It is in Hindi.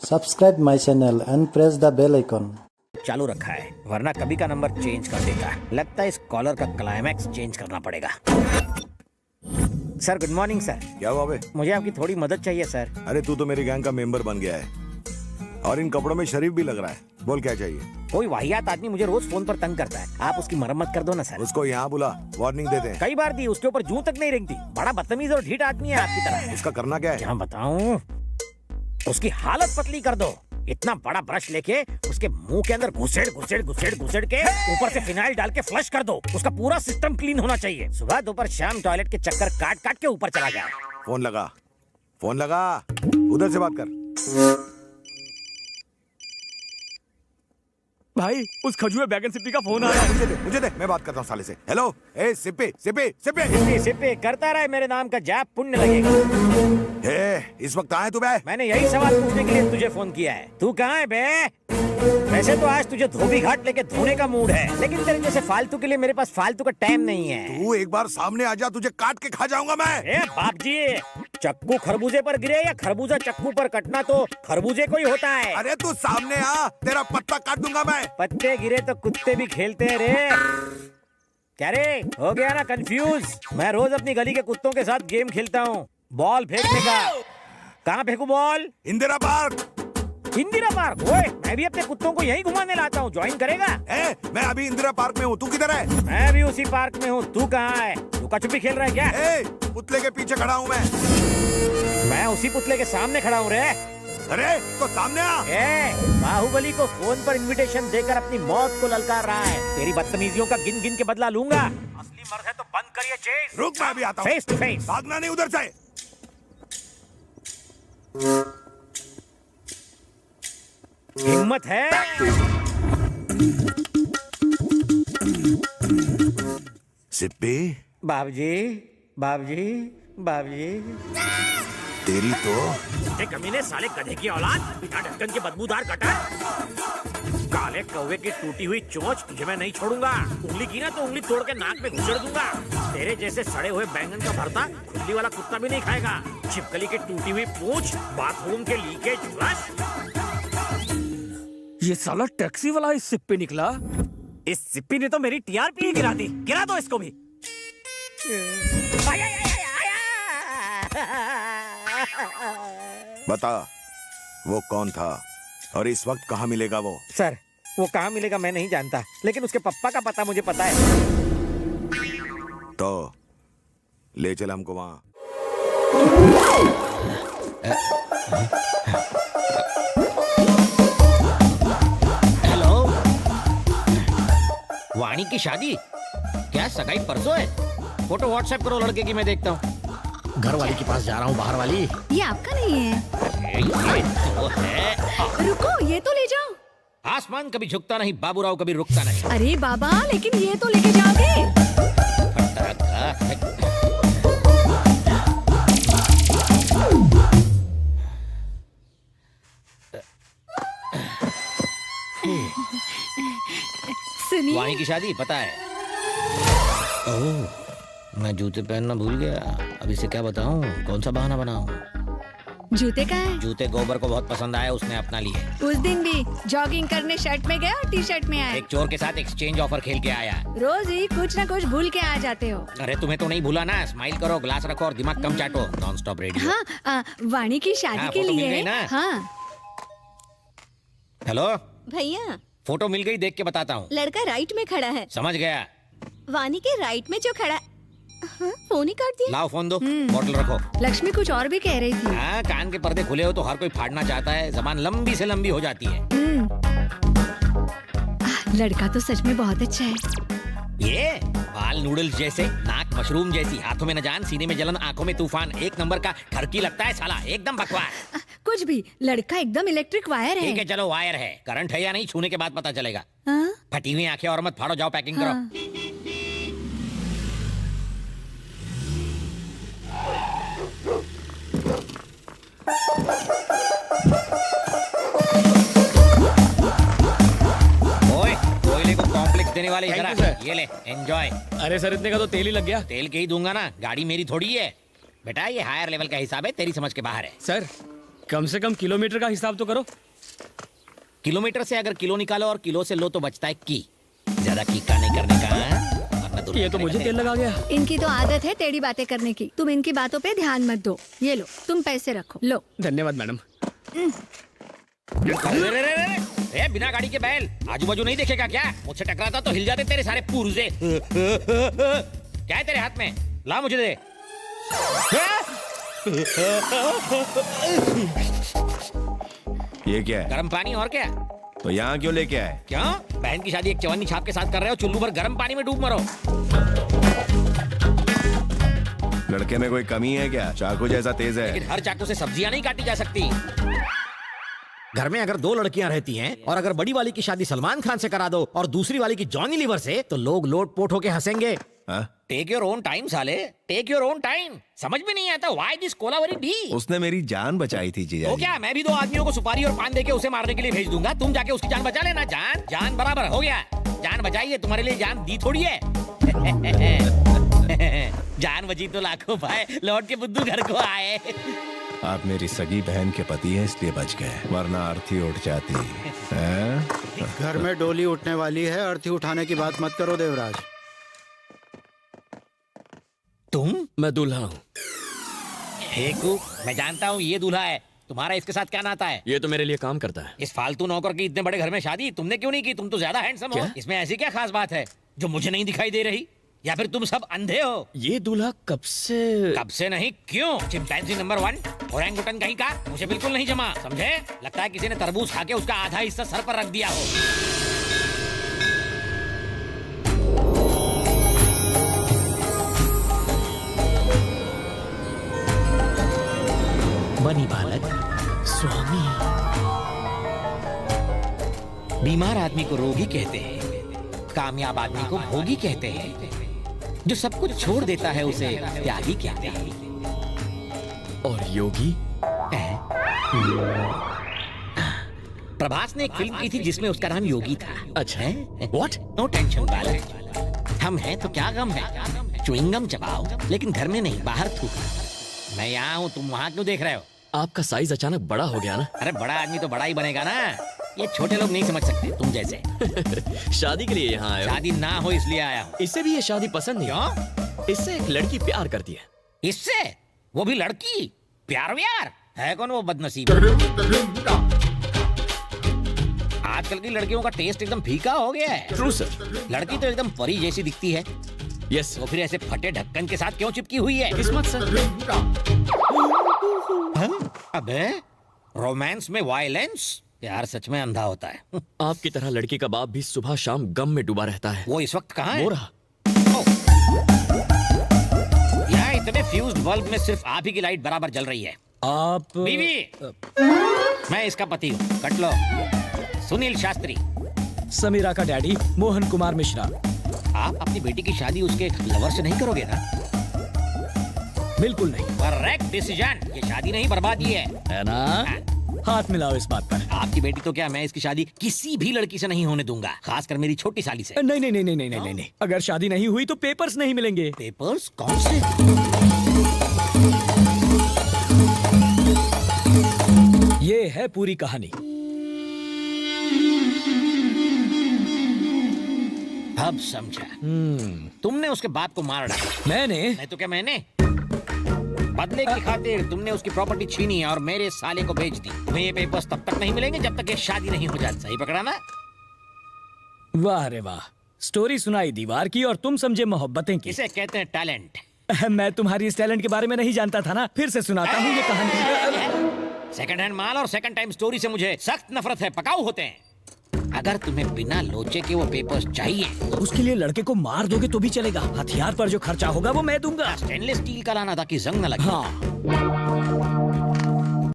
Subscribe my channel and press the bell icon. चालू रखा है वरना कभी का नंबर चेंज कर देगा। लगता है इस कॉलर का क्लाइमैक्स चेंज करना पड़ेगा। Sir good morning sir. क्या हुआ बे? मुझे आपकी थोड़ी मदद चाहिए सर। अरे तू तो मेरी गैंग का मेंबर बन गया है और इन कपड़ों में शरीफ भी लग रहा है। बोल क्या चाहिए? कोई वाहियात आदमी मुझे रोज फोन पर तंग करता है, आप उसकी मरम्मत कर दो ना सर। उसको यहाँ बुला, वार्निंग दे दे। कई बार दी, उसके ऊपर जूं तक नहीं रेंगती। बड़ा बदतमीज और ढीठ आदमी है आपकी तरह। उसका करना क्या है? क्या बताऊं, उसकी हालत पतली कर दो। इतना बड़ा ब्रश लेके उसके मुंह के अंदर घुसेड़ घुसेड़ घुसेड़ घुसेड़ के ऊपर से फिनाइल डाल के फ्लश कर दो। उसका पूरा सिस्टम क्लीन होना चाहिए। सुबह दोपहर शाम टॉयलेट के चक्कर काट काट के ऊपर चला गया। फोन लगा, फोन लगा, उधर से बात कर। भाई उस खजुए बैगन सिप्पी का फोन आया। मुझे दे, मैं बात करता हूँ साले से। हेलो, ए सिप्पी सिप्पी सिप्पी सिप्पी सिप्पी करता रहे, मेरे नाम का जाप पुण्य लगेगा। ए, इस वक्त कहाँ है तू बे? मैंने यही सवाल पूछने के लिए तुझे फोन किया है। तू कहाँ है बे? वैसे तो आज तुझे धोबी घाट लेके धोने का मूड है, लेकिन तेरे जैसे फालतू के लिए मेरे पास फालतू का टाइम नहीं है। तू एक बार सामने आ जा, तुझे काट के खा जाऊंगा मैं। ए बाप जी, चक्कू खरबूजे पर गिरे या खरबूजा चक्कू पर कटना तो खरबूजे को ही होता है। अरे तू सामने आ, तेरा पत्ता काट दूंगा मैं। पत्ते गिरे तो कुत्ते भी खेलते हैं रे। क्या रे, हो गया ना कंफ्यूज? मैं रोज अपनी गली के कुत्तों के साथ गेम खेलता हूँ, बॉल फेंकने का। कहाँ फेंकू ball? Indira park. Indira park? ओए, मैं भी अपने कुत्तों को यही घुमाने लाता हूँ, ज्वाइन करेगा? मैं अभी इंदिरा पार्क में हूँ, तू किधर है? मैं भी उसी पार्क में हूँ, तू कहाँ है? लुका छुपी खेल रहा है क्या? पुतले के पीछे खड़ा हूँ मैं। मैं उसी पुतले के सामने खड़ा हूँ रे। अरे तो सामने आ। बाहुबली को फोन पर इनविटेशन देकर अपनी मौत को ललकार रहा है। तेरी बदतमीजियों का गिन गिन के बदला लूंगा। असली मर्द है तो बंद करिए चेस। रुक, मैं अभी आता हूँ। Face to face. भागना नहीं उधर से। हिम्मत है? सिप्पी, बाबूजी बाबूजी बाबूजी। तेरी तो कमीने साले गधे की औलाद, बिना ढक्कन के बदबूदार कटर, काले कौवे की टूटी हुई चोंच, तुझे मैं नहीं छोड़ूंगा। उंगली की ना तो उंगली तोड़ के नाक में घुसेड़ दूंगा। तेरे जैसे सड़े हुए बैंगन का भरता खुली वाला कुत्ता भी नहीं खाएगा। छिपकली की टूटी हुई पूंछ, बाथरूम के लीकेज फ्लश। ये साला टैक्सी वाला इस सिप्पी निकला। इस सिप्पी ने तो मेरी टीआरपी ही गिरा दी। गिरा दो इसको भी। बता, वो कौन था और इस वक्त कहाँ मिलेगा वो? सर, वो कहाँ मिलेगा मैं नहीं जानता, लेकिन उसके पप्पा का पता मुझे पता है। तो ले चल हमको वहाँ। हेलो, वाणी की शादी? क्या सगाई परसों है? फोटो व्हाट्सएप करो लड़के की, मैं देखता हूँ। घर वाली के पास जा रहा हूँ, बाहर वाली। ये आपका नहीं है। ये तो है। रुको, ये तो ले जाओ। आसमान कभी झुकता नहीं, बाबूराव कभी रुकता नहीं। अरे बाबा, लेकिन ये तो लेके जाओगे। सुनिए, वाणी की शादी पता है? ओह, मैं जूते पहनना भूल गया। अब इसे क्या बताऊं, कौन सा बहाना बनाऊं? जूते का है? जूते गोबर को बहुत पसंद आए, उसने अपना लिए। उस दिन भी जॉगिंग करने शर्ट में गया और टी शर्ट में आए। एक चोर के साथ एक्सचेंज ऑफर खेल के आया। रोज ही कुछ न कुछ भूल के आ जाते हो। अरे तुम्हें तो नहीं भूला ना। स्माइल करो, ग्लास रखो और दिमाग कम चाटो। Non stop radio. हाँ, वाणी की शादी हाँ, के फोटो मिल लिए। गई ना? हाँ। हेलो, भैया, फोटो मिल गई, देख के बताता हूँ। लड़का राइट में खड़ा है। समझ गया। वानी के राइट में जो खड़ा। हाँ, फोन ही काट दिया। लाओ फोन दो, बॉटल रखो। लक्ष्मी कुछ और भी कह रही थी। हाँ, कान के पर्दे खुले हो तो हर कोई फाड़ना चाहता है। जबान लंबी से लंबी हो जाती है। लड़का तो सच में बहुत अच्छा है। ये बाल नूडल्स जैसे, नाक मशरूम जैसी, हाथों में न जान, सीने में जलन, आंखों में तूफान, एक नंबर का ठरकी लगता है साला, एकदम बकवास। कुछ भी, लड़का एकदम इलेक्ट्रिक वायर है। ठीक है चलो, वायर है, करंट है या नहीं छूने के बाद पता चलेगा। हाँ? फटी हुई आंखें और मत फाड़ो, जाओ पैकिंग करो। हाँ। ओए, कोयले को कॉम्प्लेक्स देने वाले इधर आ। Thank you, sir. ये ले, एंजॉय। अरे सर, इतने का तो तेल ही लग गया। तेल के ही दूंगा ना, गाड़ी मेरी थोड़ी है बेटा। ये हायर लेवल का हिसाब है, तेरी समझ के बाहर है। सर, कम से कम किलोमीटर का हिसाब तो करो। किलोमीटर से अगर किलो निकालो और किलो से लो तो बचता है की। ज्यादा कीका नहीं करने का, वरना ये तो दुर्घटना मुझे करते तेल लगा गया। इनकी तो आदत है टेढ़ी बातें करने की। तुम इनकी बातों पे ध्यान मत दो। ये लो, तुम पैसे रखो। लो। धन्यवाद मैडम। ए, बिना गाड़ी के बैल आजू बाजू नहीं देखेगा क्या? मुझसे टकराता तो हिल जाते तेरे सारे पुर्जे। क्या है तेरे हाथ में? ला मुझे दे। ये क्या है? गर्म पानी और क्या? तो यहाँ क्यों लेके आए? क्यों? बहन की शादी एक चवन्नी छाप के साथ कर रहे हो, चुल्लू भर गर्म पानी में डूब मरो। लड़के में कोई कमी है क्या? चाकू जैसा तेज है। लेकिन हर चाकू से सब्जियां नहीं काटी जा सकती। घर में अगर 2 लड़कियां रहती हैं और अगर बड़ी वाली की शादी सलमान खान से करा दो और दूसरी वाली की जॉनी लीवर से, तो लोग लोट पोट होके हंसेंगे। हाँ? टेक योर ओन टाइम साले, टेक योर ओन टाइम। समझ में नहीं आता व्हाई दिस कोलावरी डी। उसने मेरी जान बचाई थी जीजा तो जी। क्या मैं भी 2 आदमियों को सुपारी और पान देके उसे मारने के लिए भेज दूंगा? तुम जाके उसकी जान बचा लेना। जान बराबर हो गया। जान बचाई है, तुम्हारे लिए जान दी थोड़ी है। जान बची तो लाखों पाए, लौट के बुद्धू घर को आए। आप मेरी सगी बहन के पति हैं इसलिए बच गए, वरना अर्थी उठ जाती है। घर में डोली उठने वाली है, अर्थी उठाने की बात मत करो देवराज। तुम? मैं दूल्हा हूँ। हेकू, मैं जानता हूँ ये दूल्हा है। तुम्हारा इसके साथ क्या नाता है? ये तो मेरे लिए काम करता है। इस फालतू नौकर की इतने बड़े घर में शादी तुमने क्यों नहीं की? तुम तो ज्यादा हैंडसम हो। क्या? इसमें ऐसी क्या खास बात है जो मुझे नहीं दिखाई दे रही? या फिर तुम सब अंधे हो? ये दूल्हा कब से? कब से नहीं, क्यों? चिंपैंजी नंबर 1 ओरंगुटन कहीं का मुझे बिल्कुल नहीं जमा, समझे? लगता है किसी ने तरबूज खा के उसका आधा हिस्सा सर पर रख दिया हो। बनी बालक स्वामी। बीमार आदमी को रोगी कहते हैं, कामयाब आदमी को भोगी कहते हैं, जो सब कुछ छोड़ देता है उसे त्यागी कहते हैं। और योगी? प्रभास ने एक फिल्म की थी जिसमें उसका नाम योगी था। अच्छा। What? नो टेंशन बालक, हम हैं तो क्या गम है। च्युइंगम चबाओ, लेकिन घर में नहीं, बाहर थूको। मैं यहाँ हूँ, तुम वहाँ क्यों देख रहे हो? आपका साइज अचानक बड़ा हो गया ना। अरे बड़ा आदमी तो बड़ा ही बनेगा ना, ये छोटे लोग नहीं समझ सकते तुम जैसे। शादी के लिए यहाँ आए हो? शादी ना हो इसलिए आया हूँ। इससे भी ये शादी पसंद नहीं। क्यों? इससे एक लड़की प्यार करती है। इससे? वो भी लड़की? प्यार व्यार है कौन वो बदनसीब? आजकल की लड़कियों का टेस्ट एकदम फीका हो गया है। True sir. लड़की तो एकदम परी जैसी दिखती है। यस। तो फिर ऐसे फटे ढक्कन के साथ क्यों चिपकी हुई है? किस्मत सर। अबे रोमांस में वायलेंस? प्यार सच में अंधा होता है। आपकी तरह लड़की का बाप भी सुबह शाम गम में डूबा रहता है। वो इस वक्त कहाँ है? वो रहा। यहाँ इतने फ्यूज्ड बल्ब में सिर्फ आप ही की लाइट बराबर जल रही है। आप बीवी, मैं इसका पति हूँ, कट लो। सुनील शास्त्री। समीरा का डैडी मोहन कुमार मिश्रा। आप अपनी बेटी की शादी उसके लवर से नहीं करोगे ना? बिल्कुल नहीं। Correct decision. ये शादी नहीं बर्बादी है ना? हाथ मिलाओ इस बात पर। आपकी बेटी तो क्या, मैं इसकी शादी किसी भी लड़की से नहीं होने दूंगा, खासकर मेरी छोटी साली से। नहीं नहीं नहीं नहीं नहीं नहीं नहीं। अगर शादी नहीं हुई तो पेपर्स नहीं मिलेंगे। पेपर्स? कौन से? ये है पूरी कहानी। अब समझा। तुमने उसके बाप को मार डाला। मैंने? नहीं तो क्या मैंने? बदले की खातिर तुमने उसकी प्रॉपर्टी छीनी है और मेरे साले को बेच दी। तुम्हें ये पेपर्स तब तक नहीं मिलेंगे जब तक ये शादी नहीं हो जाती। सही पकड़ा ना? वाह रे वाह, स्टोरी सुनाई दीवार की और तुम समझे मोहब्बतें की। इसे कहते हैं टैलेंट। मैं तुम्हारी इस टैलेंट के बारे में नहीं जानता था ना, फिर से सुनाता हूँ ये कहानी। सेकंड हैंड माल और सेकंड टाइम स्टोरी से मुझे सख्त नफरत है, पकाऊ होते हैं। अगर तुम्हें बिना लोचे के वो पेपर्स चाहिए, उसके लिए लड़के को मार दोगे तो भी चलेगा। हथियार पर जो खर्चा होगा वो मैं दूंगा। स्टेनलेस स्टील का लाना ताकि जंग न लगे। हाँ।